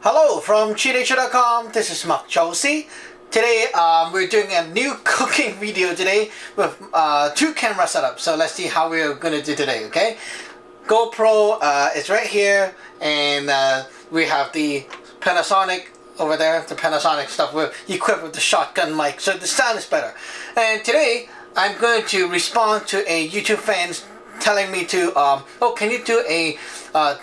Hello from cheatnature.com. This is Mark Josie. Today we're doing a new cooking video today with two camera setups. So let's see how we're gonna do today. Okay, GoPro is right here, and we have the Panasonic over there. The Panasonic stuff we're equipped with the shotgun mic, so the sound is better. And today I'm going to respond to a YouTube fan telling me to oh, can you do a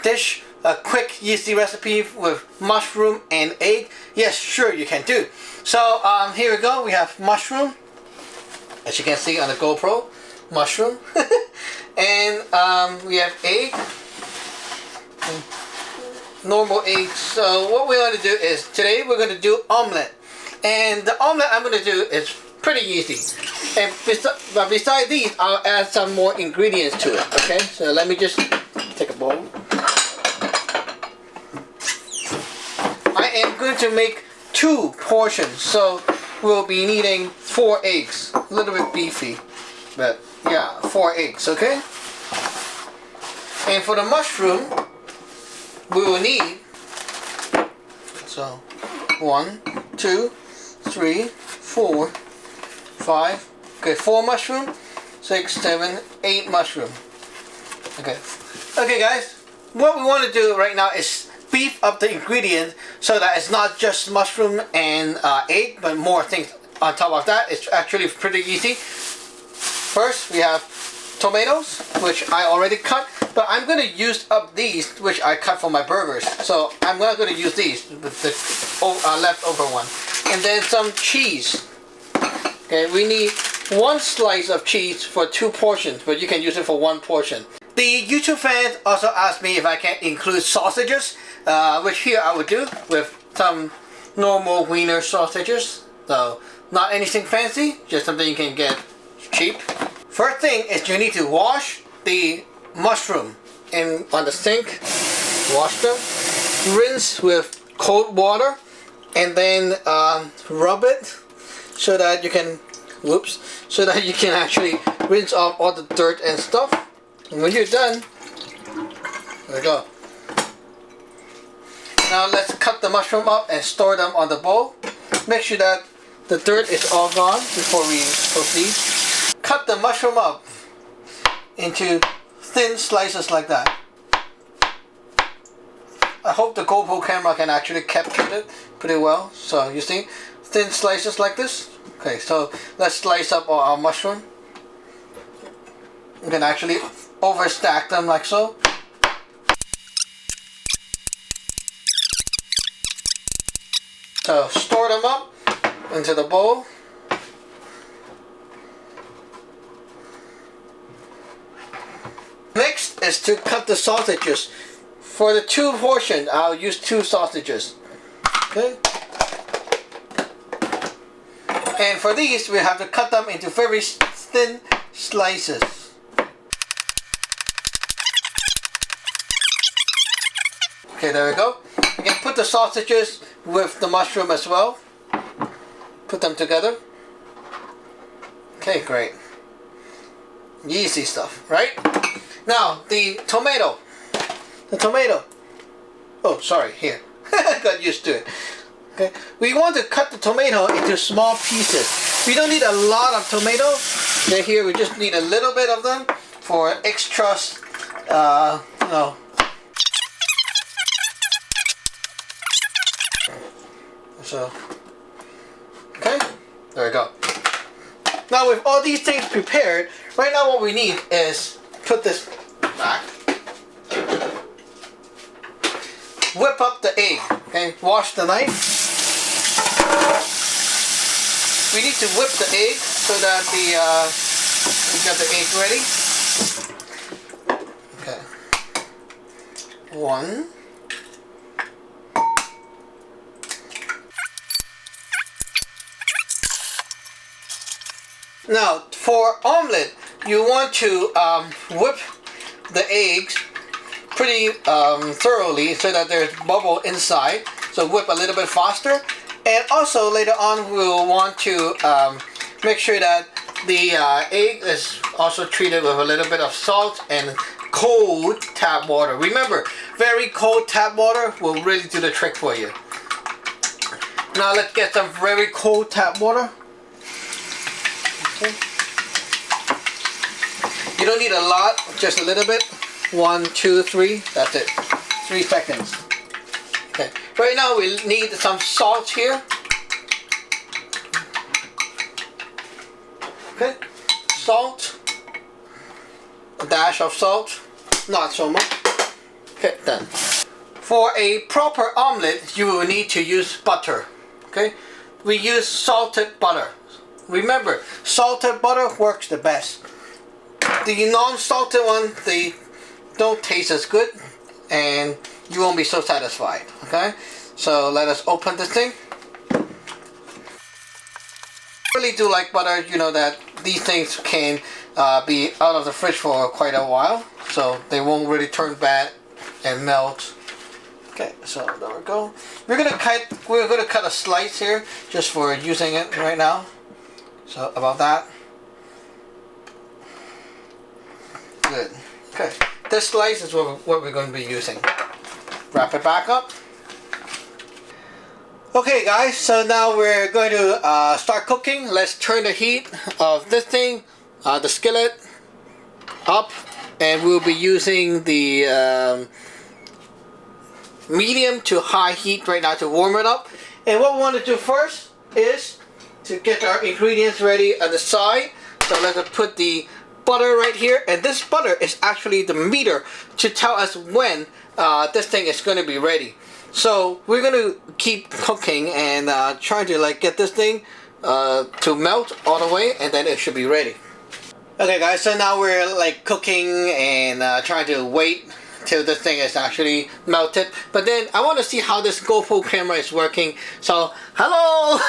dish, a quick easy recipe with mushroom and egg? Yes, sure, you can do. So here we go. We have mushroom, as you can see on the GoPro, mushroom. And we have egg, normal egg. So what we're going to do is, today we're going to do omelet. And the omelet I'm going to do is pretty easy. And but beside these, I'll add some more ingredients to it. Okay, so let me just take a bowl. I am going to make 2 portions, so we'll be needing 4 eggs. A little bit beefy, but yeah, 4 eggs, okay? And for the mushroom, we will need, so 1, 2, 3, 4, 5, okay, 4 mushroom, 6, 7, 8 mushroom. Okay guys, what we want to do right now is beef up the ingredients so that it's not just mushroom and egg, but more things on top of that. It's actually pretty easy. First we have tomatoes, which I already cut, but I'm going to use up these, which I cut for my burgers. So I'm not going to use these with the leftover one. And then some cheese. Okay, we need 1 slice of cheese for 2 portions, but you can use it for 1 portion. The YouTube fans also asked me if I can include sausages, which here I would do with some normal wiener sausages. So not anything fancy, just something you can get cheap. First thing is you need to wash the mushroom on the sink. Wash them, rinse with cold water, and then rub it so that you can, so that you can actually rinse off all the dirt and stuff. And when you're done, there we go. Now let's cut the mushroom up and store them on the bowl. Make sure that the dirt is all gone before we proceed. Cut the mushroom up into thin slices like that. I hope the GoPro camera can actually capture it pretty well. So you see, thin slices like this. Okay, so let's slice up our mushroom. You can actually overstack them like so. So store them up into the bowl. Next is to cut the sausages. For the 2 portions, I'll use 2 sausages. Okay. And for these, we have to cut them into very thin slices. Okay, there we go. You can put the sausages with the mushroom as well. Put them together. Okay, great. Easy stuff, right? Now, the tomato. The tomato. Oh, sorry, here. Got used to it. Okay, we want to cut the tomato into small pieces. We don't need a lot of tomato. Okay, here we just need a little bit of them for extra, So, okay, there we go. Now with all these things prepared, right now what we need is put this back. Whip up the egg, okay, wash the knife. We need to whip the egg so that we got the egg ready. Okay. 1. Now, for omelet, you want to whip the eggs pretty thoroughly so that there's bubble inside. So whip a little bit faster. And also later on, we'll want to make sure that the egg is also treated with a little bit of salt and cold tap water. Remember, very cold tap water will really do the trick for you. Now let's get some very cold tap water. Okay. You don't need a lot, just a little bit. 1, 2, 3, that's it. 3 seconds. Okay. Right now we need some salt here. Okay. Salt. A dash of salt. Not so much. Okay, done. For a proper omelet, you will need to use butter. Okay? We use salted butter. Remember, salted butter works the best. The non-salted one, they don't taste as good and you won't be so satisfied. Okay? So let us open this thing. I really do like butter. You know that these things can be out of the fridge for quite a while, so they won't really turn bad and melt. Okay, so there we go. We're gonna cut a slice here just for using it right now. So about that. Good. Okay, this slice is what we're going to be using. Wrap it back up. Okay guys, so now we're going to start cooking. Let's turn the heat of this thing, the skillet, up, and we'll be using the medium to high heat right now to warm it up. And what we want to do first is to get our ingredients ready on the side. So let's put the butter right here, and this butter is actually the meter to tell us when this thing is going to be ready. So we're going to keep cooking and trying to like get this thing to melt all the way, and then it should be ready. Okay guys, so now we're like cooking and trying to wait till this thing is actually melted. But then I want to see how this GoPro camera is working. So hello!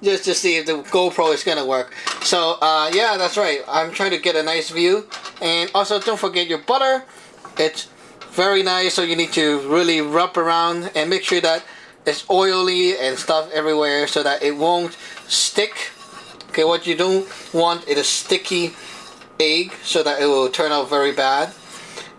Just to see if the GoPro is gonna work. So yeah, that's right. I'm trying to get a nice view. And also don't forget your butter. It's very nice, so you need to really rub around and make sure that it's oily and stuff everywhere so that it won't stick. Okay, what you don't want is a sticky egg so that it will turn out very bad.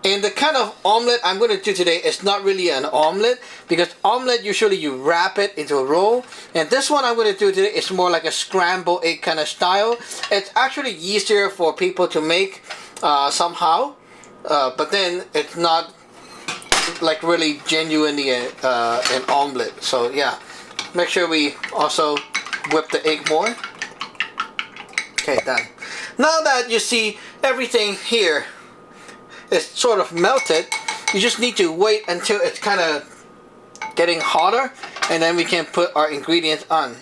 And the kind of omelet I'm going to do today is not really an omelet, because omelet usually you wrap it into a roll, and this one I'm going to do today is more like a scramble egg kind of style. It's actually easier for people to make somehow, but then it's not like really genuinely an omelet. So yeah, make sure we also whip the egg more. Okay, done. Now that you see everything here is sort of melted, you just need to wait until it's kind of getting hotter, and then we can put our ingredients on.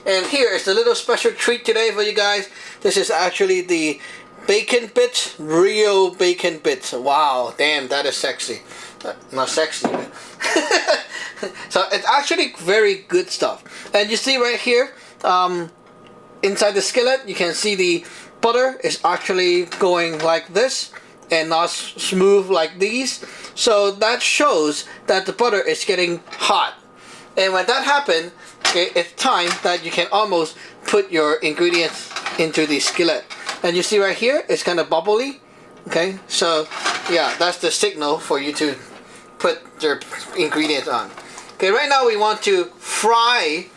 And here is a little special treat today for you guys. This is actually the bacon bits, real bacon bits. Wow, damn, that is sexy. Not sexy, but so it's actually very good stuff. And you see right here, inside the skillet, you can see the butter is actually going like this and not smooth like these. So that shows that the butter is getting hot. And when that happens, okay, it's time that you can almost put your ingredients into the skillet. And you see right here, it's kind of bubbly. Okay, so yeah, that's the signal for you to put your ingredients on. Okay, right now we want to fry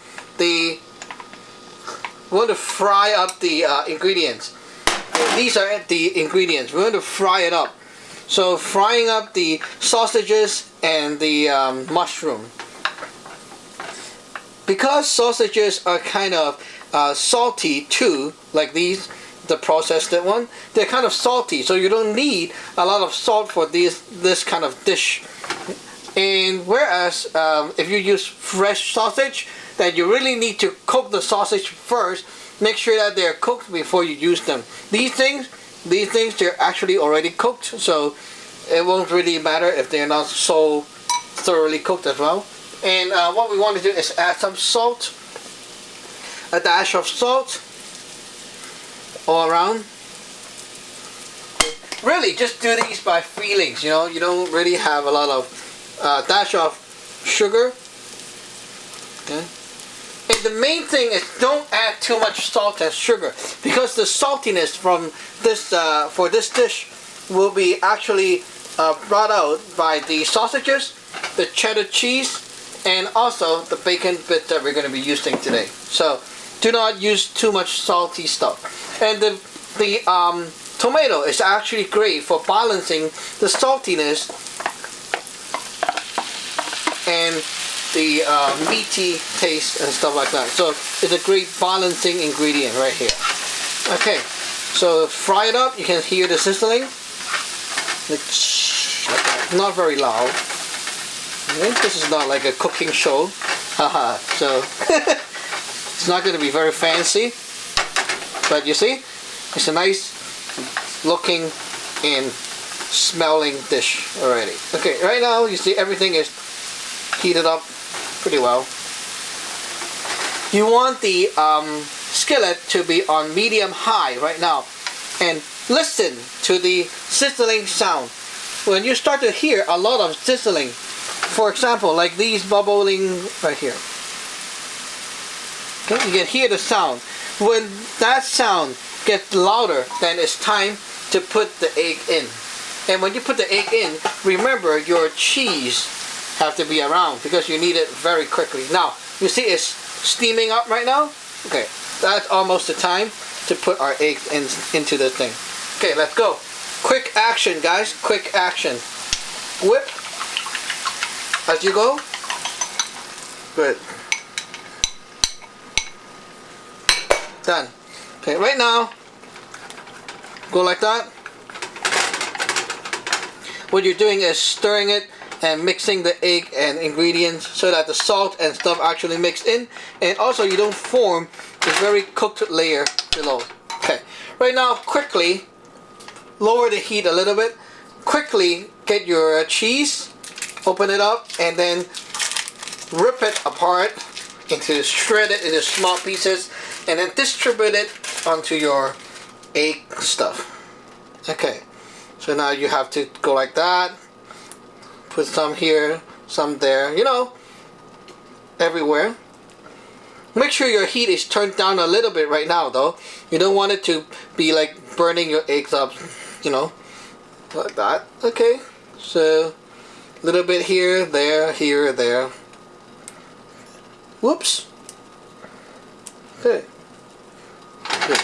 up the ingredients. Okay, these are the ingredients. We're going to fry it up. So frying up the sausages and the mushroom. Because sausages are kind of salty too, like these, the processed one, they're kind of salty, so you don't need a lot of salt for this kind of dish. And whereas if you use fresh sausage, then you really need to cook the sausage first. Make sure that they're cooked before you use them. These things they're actually already cooked, so it won't really matter if they're not so thoroughly cooked as well. And what we want to do is add some salt, a dash of salt all around. Really, just do these by feelings, you know. You don't really have a lot of dash of sugar. Okay. And the main thing is don't add too much salt and sugar, because the saltiness from this for this dish will be actually brought out by the sausages, the cheddar cheese, and also the bacon bit that we're going to be using today. So do not use too much salty stuff. And the tomato is actually great for balancing the saltiness and the meaty taste and stuff like that. So it's a great balancing ingredient right here. Okay, so fry it up. You can hear the sizzling. Not very loud. Okay, this is not like a cooking show. Haha. So it's not going to be very fancy, but you see, it's a nice looking and smelling dish already. Okay, right now you see everything is heated up pretty well. You want the skillet to be on medium high right now, and listen to the sizzling sound. When you start to hear a lot of sizzling, for example, like these bubbling right here, okay, you can hear the sound. When that sound gets louder, then it's time to put the egg in. And when you put the egg in, remember your cheese have to be around because you need it very quickly. Now, you see it's steaming up right now? Okay, that's almost the time to put our egg into the thing. Okay, let's go. Quick action, guys. Quick action. Whip as you go. Good. Done. Okay, right now, go like that. What you're doing is stirring it and mixing the egg and ingredients so that the salt and stuff actually mix in, and also you don't form a very cooked layer below. Okay, right now quickly lower the heat a little bit. Quickly get your cheese, open it up, and then rip it apart shred it into small pieces, and then distribute it onto your egg stuff. Okay, so now you have to go like that. Put some here, some there, you know, everywhere. Make sure your heat is turned down a little bit right now though. You don't want it to be like burning your eggs up, you know, like that. Okay, so a little bit here, there. Whoops. Okay. Good.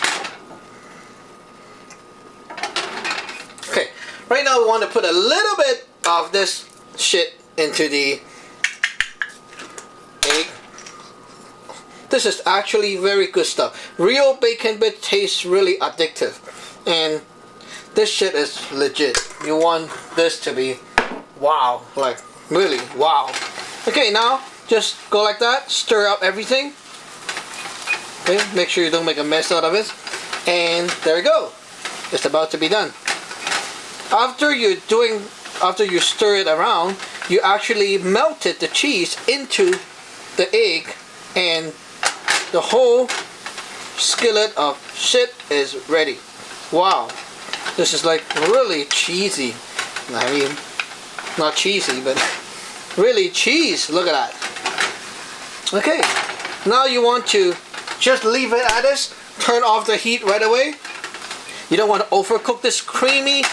Okay, right now we want to put a little bit of this shit into the egg. This is actually very good stuff. Real bacon bit tastes really addictive, and this shit is legit. You want this to be wow, like really wow. Okay, now just go like that, stir up everything. Okay, make sure you don't make a mess out of it, and there you go. It's about to be done. After you stir it around, you actually melted the cheese into the egg, and the whole skillet of shit is ready. Wow, this is like really cheesy. I mean, not cheesy, but really cheese. Look at that. Okay, now you want to just leave it at this. Turn off the heat right away. You don't want to overcook this creamy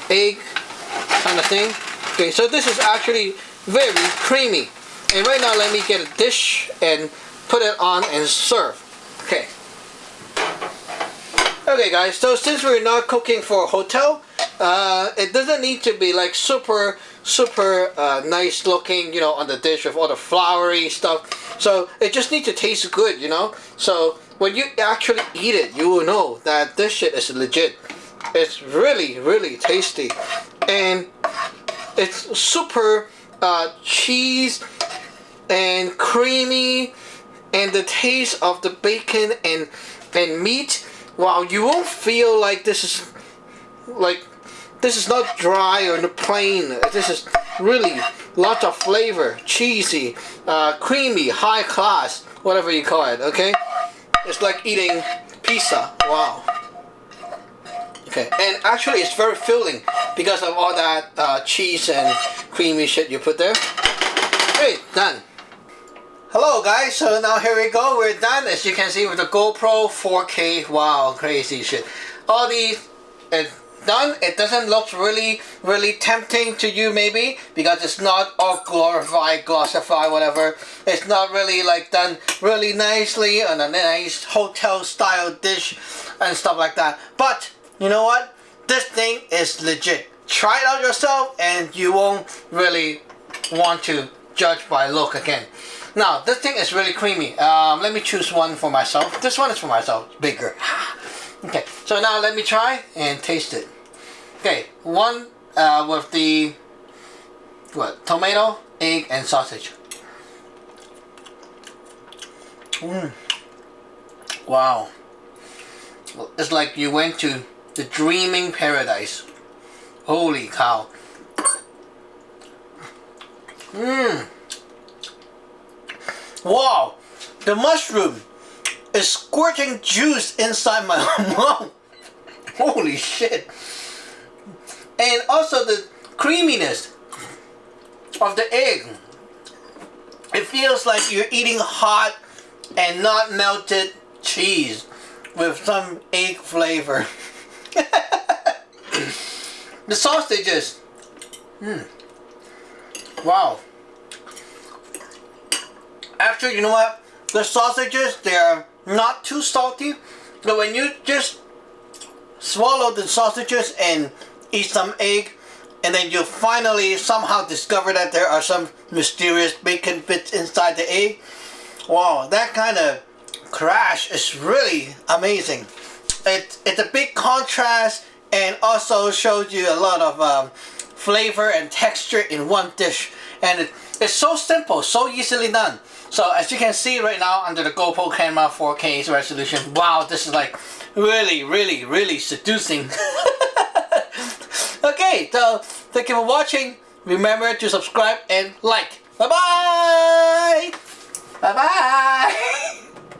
egg kind of thing. Okay, so this is actually very creamy. And right now let me get a dish and put it on and serve. Okay. Okay guys, so since we're not cooking for a hotel, it doesn't need to be like super nice looking, you know, on the dish with all the flowery stuff. So it just needs to taste good, you know. So when you actually eat it, you will know that this shit is legit. It's really tasty, and it's super cheese and creamy, and the taste of the bacon and meat. Wow, you won't feel like this is not dry or plain. This is really lots of flavor, cheesy, creamy, high class, whatever you call it. Okay, it's like eating pizza. Wow. Okay, and actually it's very filling because of all that cheese and creamy shit you put there. Okay, done. Hello guys, so now here we go, we're done as you can see with the GoPro 4K. Wow, crazy shit. All these done. It doesn't look really tempting to you maybe because it's not all glorified, glossified, whatever. It's not really like done really nicely on a nice hotel style dish and stuff like that. But you know what? This thing is legit. Try it out yourself and you won't really want to judge by look again. Now this thing is really creamy. Let me choose one for myself. This one is for myself. It's bigger. Okay, so now let me try and taste it. Okay, one with the tomato, egg, and sausage. Wow, it's like you went to the dreaming paradise. Holy cow. Wow, the mushroom is squirting juice inside my mouth. Holy shit. And also the creaminess of the egg. It feels like you're eating hot and not melted cheese with some egg flavor. The sausages. Wow. Actually, you know what? The sausages, they're not too salty. But when you just swallow the sausages and eat some egg, and then you finally somehow discover that there are some mysterious bacon bits inside the egg. Wow, that kind of crash is really amazing. It's a big contrast and also shows you a lot of flavor and texture in one dish. And it's so simple, so easily done. So as you can see right now under the GoPro camera 4K resolution, wow, this is like really seducing. Okay, so thank you for watching. Remember to subscribe and like. Bye bye. Bye bye.